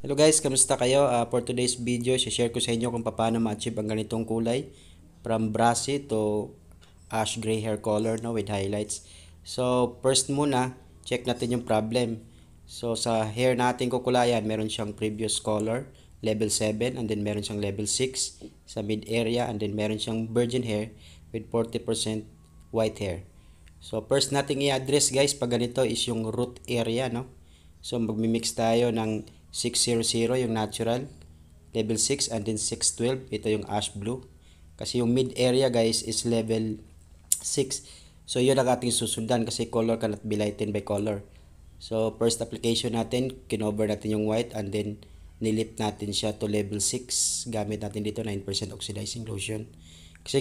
Hello guys, kamusta kayo? For today's video, share ko sa inyo kung paano ma-achieve ang ganitong kulay from brassy to ash gray hair color no, with highlights. So, first muna, check natin yung problem. So, sa hair natin kukulayan, meron siyang previous color, level 7, and then meron siyang level 6 sa mid area, and then meron siyang virgin hair with 40% white hair. So, first nating i-address guys pag ganito is yung root area, no? So, magmi-mix tayo ng 600 yung natural, level 6, and then 612, ito yung ash blue. Kasi yung mid area guys is level 6. So, yun ang ating susundan kasi color cannot be lightened by color. So, first application natin, kinover natin yung white and then nilift natin siya to level 6. Gamit natin dito 9% oxidizing lotion. Kasi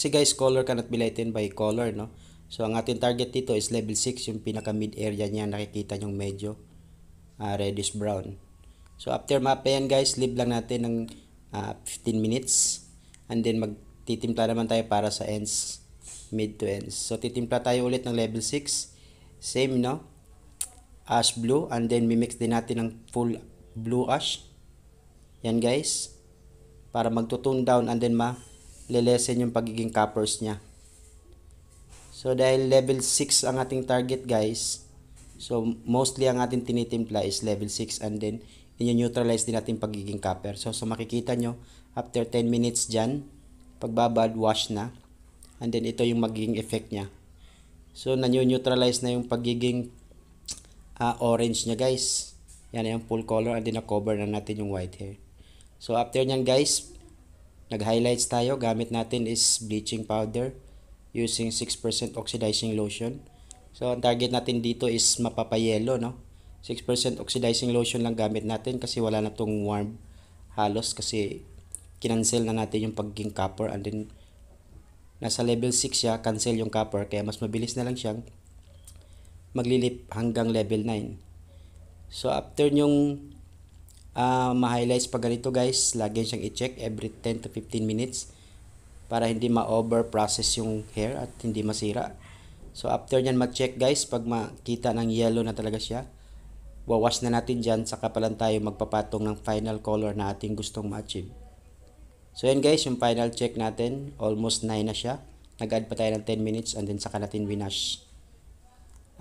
guys, color cannot be lightened by color, no? So, ang ating target dito is level 6, yung pinaka mid area niya, nakikita yung medyo reddish brown. So, after map yan guys, leave lang natin ng 15 minutes. And then, magtitimpla naman tayo para sa ends, mid to ends. So, titimpla tayo ulit ng level 6. Same, no? Ash blue. And then, mimix din natin ng full blue ash. Yan guys. Para magtutone down and then ma-lesen yung pagiging coppers niya. So, dahil level 6 ang ating target guys, so mostly ang ating tinitimpla is level 6 and then i-neutralize din natin pagiging copper. So, makikita nyo, after 10 minutes dyan, pagbabad, wash na. And then, ito yung magiging effect niya. So, na-neutralize na yung pagiging orange niya guys. Yan yung full color and then na-cover na natin yung white hair. So, after nyan guys, nag-highlights tayo. Gamit natin is bleaching powder using 6% oxidizing lotion. So, ang target natin dito is mapapayelo, no? 6% oxidizing lotion lang gamit natin kasi wala na tong warm halos kasi kinancel na natin yung pagiging copper and then nasa level 6 siya, cancel yung copper kaya mas mabilis na lang siyang maglilip hanggang level 9. So, after nyong ma-highlights pa ganito guys, lagi siyang i-check every 10 to 15 minutes para hindi ma-over process yung hair at hindi masira. So, after nyan mag-check guys, pag makita ng yellow na talaga siya, wawash na natin dyan, saka pa lang tayo magpapatong ng final color na ating gustong ma-achieve. So, yan guys, yung final check natin, almost 9 na siya. Nag-add pa tayo ng 10 minutes and then saka natin winash.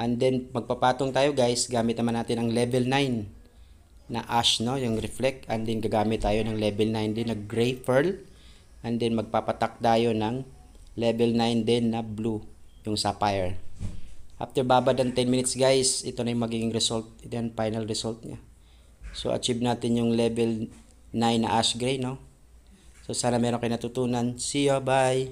And then, magpapatong tayo guys, gamit naman natin ang level 9 na ash, no? Yung reflect. And then, gagamit tayo ng level 9 din na gray pearl. And then, magpapatak tayo ng level 9 din na blue, yung sapphire. After babad ng 10 minutes guys, ito na yung magiging result. Ito yung final result niya. So, achieve natin yung level 9 na ash gray, no? So, sana meron kayo natutunan. See you, bye!